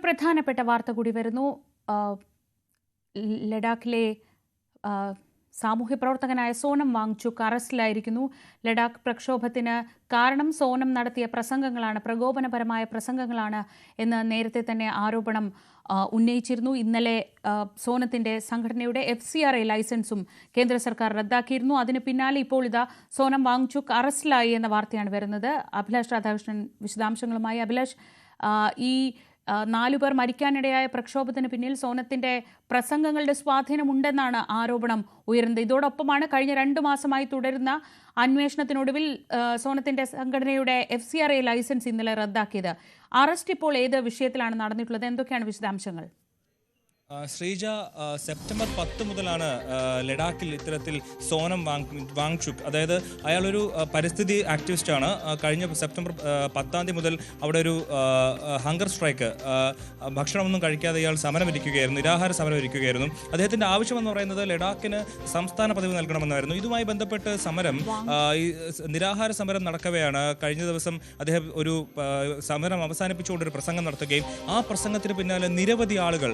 പ്രധാനപ്പെട്ട വാർത്ത കൂടി വരുന്നു. ലഡാക്കിലെ സാമൂഹ്യ പ്രവർത്തകനായ സോനം വാങ്ചുക് അറസ്റ്റിലായിരിക്കുന്നു. ലഡാക്ക് പ്രക്ഷോഭത്തിന് കാരണം സോനം നടത്തിയ പ്രസംഗങ്ങളാണ്, പ്രകോപനപരമായ പ്രസംഗങ്ങളാണ് എന്ന് നേരത്തെ തന്നെ ആരോപണം ഉന്നയിച്ചിരുന്നു. ഇന്നലെ സോനത്തിന്റെ സംഘടനയുടെ FCRA ലൈസൻസും കേന്ദ്ര സർക്കാർ റദ്ദാക്കിയിരുന്നു. അതിന് പിന്നാലെ ഇപ്പോൾ ഇതാ സോനം വാങ്ചുക് അറസ്റ്റിലായി എന്ന വാർത്തയാണ് വരുന്നത്. അഭിലാഷ് രാധാകൃഷ്ണൻ വിശദാംശങ്ങളുമായി. അഭിലാഷ്, ഈ 4 പേർ മരിക്കാനിടയായ പ്രക്ഷോഭത്തിന് പിന്നിൽ സോനത്തിന്റെ പ്രസംഗങ്ങളുടെ സ്വാധീനമുണ്ടെന്നാണ് ആരോപണം ഉയരുന്നത്. ഇതോടൊപ്പമാണ് കഴിഞ്ഞ 2 മാസമായി തുടരുന്ന അന്വേഷണത്തിനൊടുവിൽ സോനത്തിന്റെ സംഘടനയുടെ FCRA ലൈസൻസ് ഇന്നലെ റദ്ദാക്കിയത്. അറസ്റ്റ് ഇപ്പോൾ ഏത് വിഷയത്തിലാണ് നടന്നിട്ടുള്ളത്? എന്തൊക്കെയാണ് വിശദാംശങ്ങൾ? ശ്രീജ, സെപ്റ്റംബർ 10 മുതലാണ് ലഡാക്കിൽ ഇത്തരത്തിൽ സോനം വാങ്ചുക്, അതായത് അയാളൊരു പരിസ്ഥിതി ആക്ടിവിസ്റ്റാണ്. കഴിഞ്ഞ സെപ്റ്റംബർ 10 മുതൽ അവിടെ ഒരു ഹങ്കർ സ്ട്രൈക്ക്, ഭക്ഷണമൊന്നും കഴിക്കാതെ ഇയാൾ സമരമിരിക്കുകയായിരുന്നു, നിരാഹാര സമരമിരിക്കുകയായിരുന്നു. അദ്ദേഹത്തിൻ്റെ ആവശ്യമെന്ന് പറയുന്നത് ലഡാക്കിന് സംസ്ഥാന പദവി നൽകണമെന്നായിരുന്നു. ഇതുമായി ബന്ധപ്പെട്ട് ഈ നിരാഹാര സമരം നടക്കവെയാണ് കഴിഞ്ഞ ദിവസം അദ്ദേഹം ഒരു സമരം അവസാനിപ്പിച്ചുകൊണ്ടൊരു പ്രസംഗം നടത്തുകയും ആ പ്രസംഗത്തിന് പിന്നാലെ നിരവധി ആളുകൾ,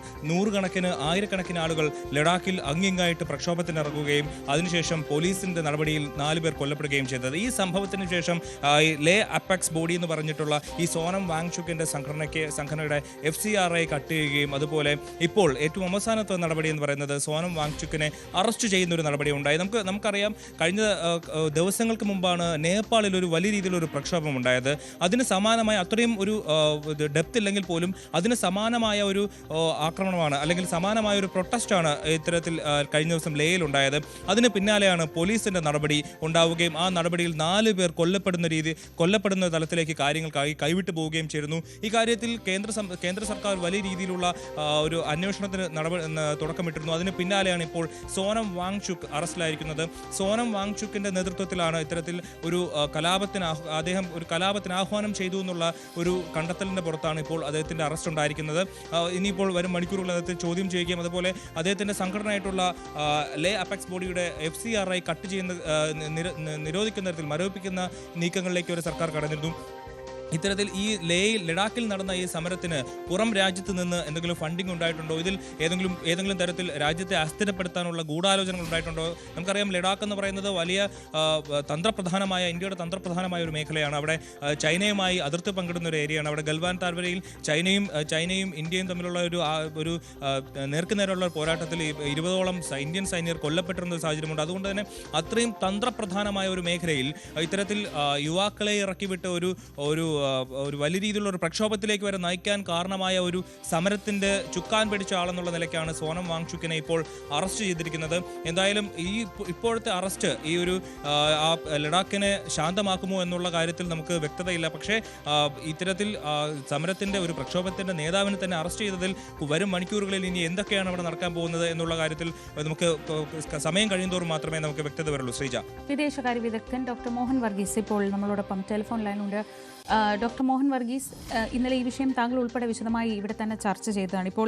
ആയിരക്കണക്കിന് ആളുകൾ ലഡാക്കിൽ അങ്ങിങ്ങായിട്ട് പ്രക്ഷോഭത്തിനിറങ്ങുകയും അതിനുശേഷം പോലീസിന്റെ നടപടിയിൽ 4 പേർ കൊല്ലപ്പെടുകയും ചെയ്തത്. ഈ സംഭവത്തിന് ശേഷം ലേ അപ്പെക്സ് ബോഡി എന്ന് പറഞ്ഞിട്ടുള്ള ഈ സോനം വാങ്ചുക്കിന്റെ സംഘടനയുടെ FCRA കട്ട് ചെയ്യുകയും അതുപോലെ ഇപ്പോൾ ഏറ്റവും അവസാനത്തെ നടപടി എന്ന് പറയുന്നത് സോനം വാങ്ചുക്കിനെ അറസ്റ്റ് ചെയ്യുന്ന ഒരു നടപടി ഉണ്ടായി. നമുക്കറിയാം, കഴിഞ്ഞ ദിവസങ്ങൾക്ക് മുമ്പാണ് നേപ്പാളിൽ ഒരു വലിയ രീതിയിലൊരു പ്രക്ഷോഭം ഉണ്ടായത്. അതിന് സമാനമായ, അത്രയും ഒരു ഡെപ്ത് ഇല്ലെങ്കിൽ പോലും അതിന് സമാനമായ ഒരു ആക്രമണമാണ് അല്ലെങ്കിൽ സമാനമായ ഒരു പ്രൊട്ടസ്റ്റാണ് ഇത്തരത്തിൽ കഴിഞ്ഞ ദിവസം ലേയിൽ ഉണ്ടായത്. അതിന് പിന്നാലെയാണ് പോലീസിന്റെ നടപടി ഉണ്ടാവുകയും ആ നടപടിയിൽ 4 പേർ കൊല്ലപ്പെടുന്ന തലത്തിലേക്ക് കാര്യങ്ങൾ കൈവിട്ടു പോവുകയും ചെയ്തിരുന്നു. ഈ കാര്യത്തിൽ കേന്ദ്ര സർക്കാർ വലിയ രീതിയിലുള്ള ഒരു അന്വേഷണത്തിന് തുടക്കമിട്ടിരുന്നു. അതിന് പിന്നാലെയാണ് ഇപ്പോൾ സോനം വാങ്ചുക് അറസ്റ്റിലായിരിക്കുന്നത്. സോനം വാങ്ചുക്കിന്റെ നേതൃത്വത്തിലാണ് ഇത്തരത്തിൽ ഒരു അദ്ദേഹം ഒരു കലാപത്തിന് ആഹ്വാനം ചെയ്തു എന്നുള്ള ഒരു കണ്ടെത്തലിന്റെ പുറത്താണ് ഇപ്പോൾ അദ്ദേഹത്തിന്റെ അറസ്റ്റ് ഉണ്ടായിരിക്കുന്നത്. ഇനിയിപ്പോൾ വരും മണിക്കൂറുകൾ ചോദ്യം ചെയ്യുകയും അതുപോലെ അദ്ദേഹത്തിന്റെ സംഘടനയായിട്ടുള്ള ലേ അപ്പെക്സ് ബോഡിയുടെ FCRA കട്ട് ചെയ്യുന്ന നിരോധിക്കുന്ന തരത്തിൽ മരവിപ്പിക്കുന്ന നീക്കങ്ങളിലേക്ക് ഒരു സർക്കാർ കടന്നിരുന്നു. ഇത്തരത്തിൽ ഈ ലഡാക്കിൽ നടന്ന ഈ സമരത്തിന് പുറം രാജ്യത്ത് നിന്ന് എന്തെങ്കിലും ഫണ്ടിങ് ഉണ്ടായിട്ടുണ്ടോ? ഇതിൽ ഏതെങ്കിലും തരത്തിൽ രാജ്യത്തെ അസ്ഥിരപ്പെടുത്താനുള്ള ഗൂഢാലോചനകൾ ഉണ്ടായിട്ടുണ്ടോ? നമുക്കറിയാം, ലഡാക്ക് എന്ന് പറയുന്നത് വലിയ ഇന്ത്യയുടെ തന്ത്രപ്രധാനമായ ഒരു മേഖലയാണ്. അവിടെ ചൈനയുമായി അതിർത്തി പങ്കിടുന്ന ഒരു ഏരിയയാണ്. അവിടെ ഗൽവാൻ താഴ്വരയിൽ ചൈനയും ഇന്ത്യയും തമ്മിലുള്ള ഒരു നേർക്കുനേരുള്ള പോരാട്ടത്തിൽ 20ഓളം ഇന്ത്യൻ സൈനികർ കൊല്ലപ്പെട്ടിരുന്ന സാഹചര്യമുണ്ട്. അതുകൊണ്ട് തന്നെ അത്രയും തന്ത്രപ്രധാനമായ ഒരു മേഖലയിൽ ഇത്തരത്തിൽ യുവാക്കളെ ഇറക്കിവിട്ട് ഒരു വലിയ രീതിയിലുള്ള ഒരു പ്രക്ഷോഭത്തിലേക്ക് വരെ നയിക്കാൻ കാരണമായ ഒരു സമരത്തിന്റെ ചുക്കാൻ പിടിച്ച ആളെന്നുള്ള നിലയ്ക്കാണ് സോനം വാങ്ചുക്കിനെ ഇപ്പോൾ അറസ്റ്റ് ചെയ്തിരിക്കുന്നത്. എന്തായാലും ഇപ്പോഴത്തെ അറസ്റ്റ് ഈ ഒരു ലഡാക്കിനെ ശാന്തമാക്കുമോ എന്നുള്ള കാര്യത്തിൽ നമുക്ക് വ്യക്തതയില്ല. പക്ഷേ ഇത്തരത്തിൽ സമരത്തിന്റെ ഒരു പ്രക്ഷോഭത്തിന്റെ നേതാവിനെ തന്നെ അറസ്റ്റ് ചെയ്തതിൽ വരും മണിക്കൂറുകളിൽ ഇനി എന്തൊക്കെയാണ് അവിടെ നടക്കാൻ പോകുന്നത് എന്നുള്ള കാര്യത്തിൽ നമുക്ക് സമയം കഴിയുന്തോറും മാത്രമേ നമുക്ക് വ്യക്തത വരുള്ളൂ. ശ്രീജ, വിദേശകാര്യ വിദഗ്ധൻ ഡോക്ടർ മോഹൻ വർഗീസ് ഇപ്പോൾ നമ്മളോടൊപ്പം ടെലിഫോൺ ലൈനിലുണ്ട്. ഡോക്ടർ മോഹൻ വർഗീസ്, ഇന്നലെ ഈ വിഷയം താങ്കൾ ഉൾപ്പെടെ വിശദമായി ഇവിടെ തന്നെ ചർച്ച ചെയ്തതാണ്. ഇപ്പോൾ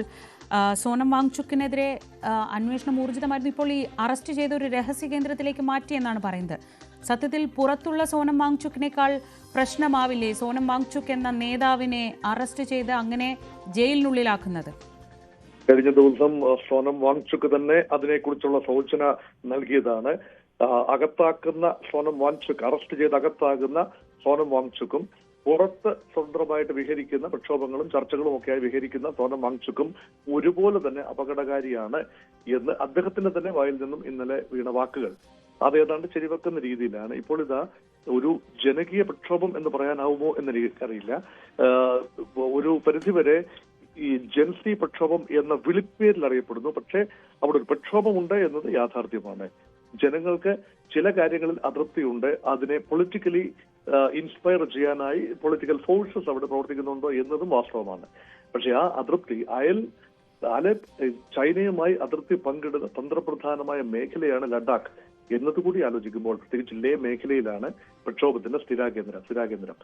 സോനം വാങ്ചുക്കിനെതിരെ അന്വേഷണം ഊർജിതമായിരുന്നു. ഇപ്പോൾ ഈ അറസ്റ്റ് ചെയ്ത ഒരു രഹസ്യ കേന്ദ്രത്തിലേക്ക് മാറ്റിയെന്നാണ് പറയുന്നത്. സത്യത്തിൽ പുറത്തുള്ള സോനം വാങ്ചുക്കിനേക്കാൾ പ്രശ്നമാവില്ലേ സോനം വാങ്ചുക്ക് എന്ന നേതാവിനെ അറസ്റ്റ് ചെയ്ത് അങ്ങനെ ജയിലിനുള്ളിലാക്കുന്നത്? കഴിഞ്ഞ ദിവസം സോനം വാങ്ചുക്ക് തന്നെ അതിനെക്കുറിച്ചുള്ള സൂചന നൽകിയതാണ്. അകത്താക്കുന്ന സോനം വാങ്ചുക്ക്, അറസ്റ്റ് ചെയ്ത് അകത്താകുന്ന സോനം വാങ്ചുക്കും പുറത്ത് സ്വതന്ത്രമായിട്ട് വിഹരിക്കുന്ന പ്രക്ഷോഭങ്ങളും ചർച്ചകളും ഒക്കെയായി വിഹരിക്കുന്ന സോനം വാങ്ചുക്കും ഒരുപോലെ തന്നെ അപകടകാരിയാണ് എന്ന് അദ്ദേഹത്തിന്റെ തന്നെ വായിൽ നിന്നും ഇന്നലെ വീണ വാക്കുകൾ അതേതാണ്ട് ശരിവെക്കുന്ന രീതിയിലാണ്. ഇപ്പോൾ ഇതാ ഒരു ജനകീയ പ്രക്ഷോഭം എന്ന് പറയാനാവുമോ എന്ന് എനിക്കറിയില്ല. ഒരു പരിധിവരെ ഈ ജൻസി പ്രക്ഷോഭം എന്ന വിളിപ്പേരിൽ അറിയപ്പെടുന്നു. പക്ഷേ അവിടെ ഒരു പ്രക്ഷോഭമുണ്ട് എന്നത് യാഥാർത്ഥ്യമാണ്. ജനങ്ങൾക്ക് ചില കാര്യങ്ങളിൽ അതൃപ്തിയുണ്ട്. അതിനെ പൊളിറ്റിക്കലി ഇൻസ്പയർ ചെയ്യാനായി പൊളിറ്റിക്കൽ ഫോഴ്സസ് അവിടെ പ്രവർത്തിക്കുന്നുണ്ടോ എന്നതും വാസ്തവമാണ്. പക്ഷെ ആ അതൃപ്തി ചൈനയുമായി അതിർത്തി പങ്കിടുന്ന തന്ത്രപ്രധാനമായ മേഖലയാണ് ലഡാക്ക് എന്നതുകൂടി ആലോചിക്കുമ്പോൾ, പ്രത്യേകിച്ച് ലേ മേഖലയിലാണ് പ്രക്ഷോഭത്തിന്റെ സ്ഥിരാകേന്ദ്രം.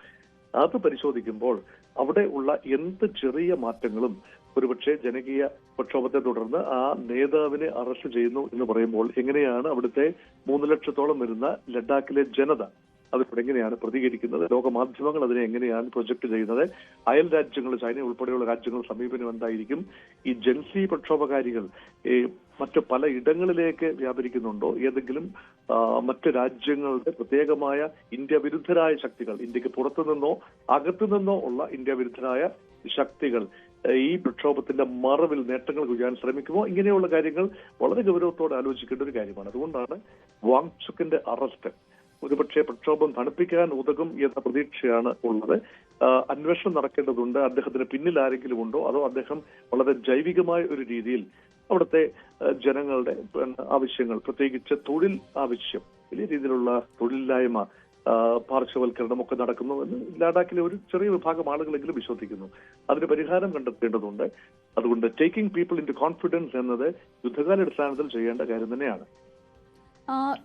അത് പരിശോധിക്കുമ്പോൾ അവിടെ ഉള്ള എന്ത് ചെറിയ മാറ്റങ്ങളും ഒരുപക്ഷെ ജനകീയ പ്രക്ഷോഭത്തെ തുടർന്ന് ആ നേതാവിനെ അറസ്റ്റ് ചെയ്യുന്നു എന്ന് പറയുമ്പോൾ എങ്ങനെയാണ് അവിടുത്തെ 3 ലക്ഷത്തോളം വരുന്ന ലഡാക്കിലെ ജനത അതിനോട് എങ്ങനെയാണ് പ്രതികരിക്കുന്നത്, ലോകമാധ്യമങ്ങൾ അതിനെ എങ്ങനെയാണ് പ്രൊജക്ട് ചെയ്യുന്നത്, അയൽ രാജ്യങ്ങൾ, ചൈന ഉൾപ്പെടെയുള്ള രാജ്യങ്ങളുടെ സമീപനം എന്തായിരിക്കും, ഈ ജൻസി പ്രക്ഷോഭകാരികൾ മറ്റു പല ഇടങ്ങളിലേക്ക് വ്യാപരിക്കുന്നുണ്ടോ, ഏതെങ്കിലും മറ്റ് രാജ്യങ്ങളുടെ പ്രത്യേകമായ ഇന്ത്യ വിരുദ്ധരായ ശക്തികൾ, ഇന്ത്യക്ക് പുറത്തുനിന്നോ അകത്തുനിന്നോ ഉള്ള ഇന്ത്യ വിരുദ്ധരായ ശക്തികൾ ഈ പ്രക്ഷോഭത്തിന്റെ മറവിൽ നേട്ടങ്ങൾ കൊയ്യാൻ ശ്രമിക്കുമോ, ഇങ്ങനെയുള്ള കാര്യങ്ങൾ വളരെ ഗൗരവത്തോടെ ആലോചിക്കേണ്ട ഒരു കാര്യമാണ്. അതുകൊണ്ടാണ് വാങ്ചുക്കിന്റെ അറസ്റ്റ് ഒരുപക്ഷെ പ്രക്ഷോഭം തണുപ്പിക്കാൻ ഉതകും എന്ന പ്രതീക്ഷയാണ് ഉള്ളത്. അന്വേഷണം നടക്കേണ്ടതുണ്ട്. അദ്ദേഹത്തിന് പിന്നിൽ ആരെങ്കിലും ഉണ്ടോ, അതോ അദ്ദേഹം വളരെ ജൈവികമായ ഒരു രീതിയിൽ അവിടുത്തെ ജനങ്ങളുടെ ആവശ്യങ്ങൾ, പ്രത്യേകിച്ച് തൊഴിൽ ആവശ്യം, വലിയ രീതിയിലുള്ള തൊഴിലില്ലായ്മ, പാർശ്വവൽക്കരണം ഒക്കെ നടക്കുന്നു എന്ന് ലഡാക്കിലെ ഒരു ചെറിയ വിഭാഗം ആളുകളെങ്കിലും വിശ്വസിക്കുന്നു. അതിന് പരിഹാരം കണ്ടെത്തേണ്ടതുണ്ട്. അതുകൊണ്ട് taking people into confidence എന്നത് യുദ്ധകാലാടിസ്ഥാനത്തിൽ ചെയ്യേണ്ട കാര്യം തന്നെയാണ്.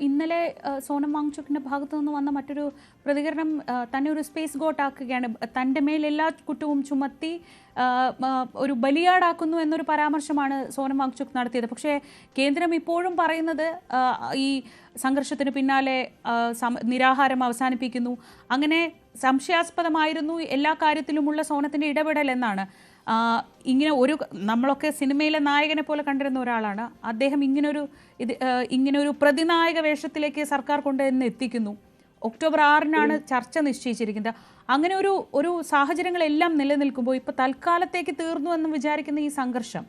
ഇന്നലെ സോനം വാങ്ചുക്കിന്റെ ഭാഗത്തു നിന്ന് വന്ന മറ്റൊരു പ്രതികരണം തന്നെ ഒരു സ്പേസ് ഗോട്ട് ആക്കുകയാണ്, തൻ്റെ മേൽ എല്ലാ കുറ്റവും ചുമത്തി ഒരു ബലിയാടാക്കുന്നു എന്നൊരു പരാമർശമാണ് സോനം വാങ്ചുക്ക് നടത്തിയത്. പക്ഷേ കേന്ദ്രം ഇപ്പോഴും പറയുന്നത് ഈ സംഘർഷത്തിന് പിന്നാലെ നിരാഹാരം അവസാനിപ്പിക്കുന്നു, അങ്ങനെ സംശയാസ്പദമായിരുന്നു എല്ലാ കാര്യത്തിലുമുള്ള സോനത്തിന്റെ ഇടപെടൽ എന്നാണ്. ഇങ്ങനെ നമ്മളൊക്കെ സിനിമയിലെ നായകനെ പോലെ കണ്ടിരുന്ന ഒരാളാണ് അദ്ദേഹം. ഇങ്ങനൊരു പ്രതിനായക വേഷത്തിലേക്ക് സർക്കാർ കൊണ്ടുവന്ന് എത്തിക്കുന്നു. ഒക്ടോബർ 6-നാണ് ചർച്ച നിശ്ചയിച്ചിരിക്കുന്നത്. അങ്ങനെ ഒരു സാഹചര്യങ്ങളെല്ലാം നിലനിൽക്കുമ്പോൾ ഇപ്പൊ തൽക്കാലത്തേക്ക് തീർന്നു എന്ന് വിചാരിക്കുന്ന ഈ സംഘർഷം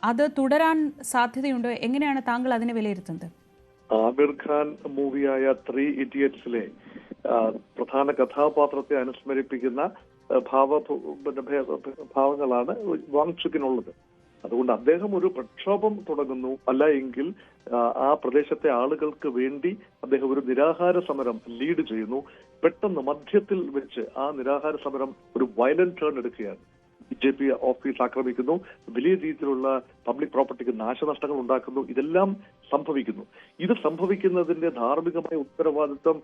അത് തുടരാൻ സാധ്യതയുണ്ടോ? എങ്ങനെയാണ് താങ്കൾ അതിനെ വിലയിരുത്തുന്നത്? ആമിർ ഖാൻ മൂവിയായ 3 ഇഡിയറ്റ്സിലെ പ്രധാന കഥാപാത്രത്തെ അനുസ്മരിപ്പിക്കുന്ന ഭാവങ്ങളാണ് വാങ്ചുക്കിനുള്ളത്. അതുകൊണ്ട് അദ്ദേഹം ഒരു പ്രക്ഷോഭം തുടങ്ങുന്നു, അല്ല എങ്കിൽ ആ പ്രദേശത്തെ ആളുകൾക്ക് വേണ്ടി അദ്ദേഹം ഒരു നിരാഹാര സമരം ലീഡ് ചെയ്യുന്നു. പെട്ടെന്ന് മധ്യത്തിൽ വെച്ച് ആ നിരാഹാര സമരം ഒരു വയലന്റ് ടേൺ എടുക്കുകയാണ്. BJP ഓഫീസ് ആക്രമിക്കുന്നു, വലിയ രീതിയിലുള്ള പബ്ലിക് പ്രോപ്പർട്ടിക്ക് നാശനഷ്ടങ്ങൾ ഉണ്ടാക്കുന്നു. ഇതെല്ലാം സംഭവിക്കുന്നു. ഇത് സംഭവിക്കുന്നതിന്റെ ധാർമ്മികമായ ഉത്തരവാദിത്വം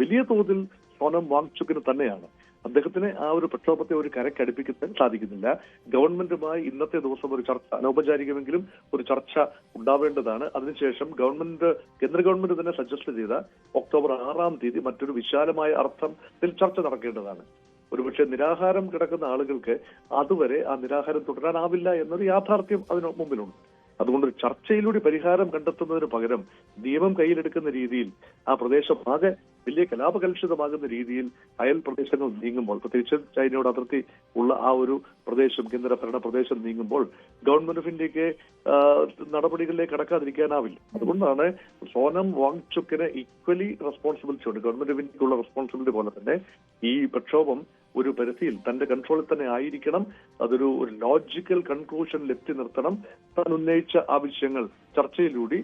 വലിയ തോതിൽ സോനം വാങ്ചുക്കിന് തന്നെയാണ്. അദ്ദേഹത്തിന് ആ ഒരു പ്രക്ഷോഭത്തെ ഒരു കരക്കടുപ്പിക്കാൻ സാധിക്കുന്നില്ല. ഗവൺമെന്റുമായി ഇന്നത്തെ ദിവസം ഒരു ചർച്ച, അനൗപചാരികമെങ്കിലും ഒരു ചർച്ച ഉണ്ടാവേണ്ടതാണ്. അതിനുശേഷം കേന്ദ്ര ഗവൺമെന്റ് തന്നെ സജസ്റ്റ് ചെയ്ത ഒക്ടോബർ 6-ാം തീയതി മറ്റൊരു വിശാലമായ അർത്ഥത്തിൽ ചർച്ച നടക്കേണ്ടതാണ്. ഒരുപക്ഷെ നിരാഹാരം കിടക്കുന്ന ആളുകൾക്ക് അതുവരെ ആ നിരാഹാരം തുടരാനാവില്ല എന്നൊരു യാഥാർത്ഥ്യം അതിന് മുമ്പിലുണ്ട്. അതുകൊണ്ട് ഒരു ചർച്ചയിലൂടെ പരിഹാരം കണ്ടെത്തുന്നതിന് പകരം നിയമം കയ്യിലെടുക്കുന്ന രീതിയിൽ ആ പ്രദേശം ആകെ വലിയ കലാപകലുഷിതമാകുന്ന രീതിയിൽ അയൽ പ്രദേശങ്ങൾ നീങ്ങുമ്പോൾ, പ്രത്യേകിച്ച് ചൈനയോട് അതിർത്തി ഉള്ള ആ ഒരു പ്രദേശം, കേന്ദ്രഭരണ പ്രദേശം നീങ്ങുമ്പോൾ ഗവൺമെന്റ് ഓഫ് ഇന്ത്യക്ക് നടപടികളിലേക്ക് കടക്കാതിരിക്കാനാവില്ല. അതുകൊണ്ടാണ് സോനം വാങ്ചുക്കിന് ഈക്വലി റെസ്പോൺസിബിലിറ്റി ഉണ്ട്. ഗവൺമെന്റ് ഓഫ് ഇന്ത്യക്കുള്ള റെസ്പോൺസിബിലിറ്റി പോലെ തന്നെ ഈ പ്രക്ഷോഭം ഒരു പരിധിയിൽ തന്റെ കൺട്രോളിൽ തന്നെ ആയിരിക്കണം. അതൊരു ലോജിക്കൽ കൺക്ലൂഷനിൽ എത്തി നിർത്തണം. താൻ ഉന്നയിച്ച ആവശ്യങ്ങൾ ചർച്ചയിലൂടെ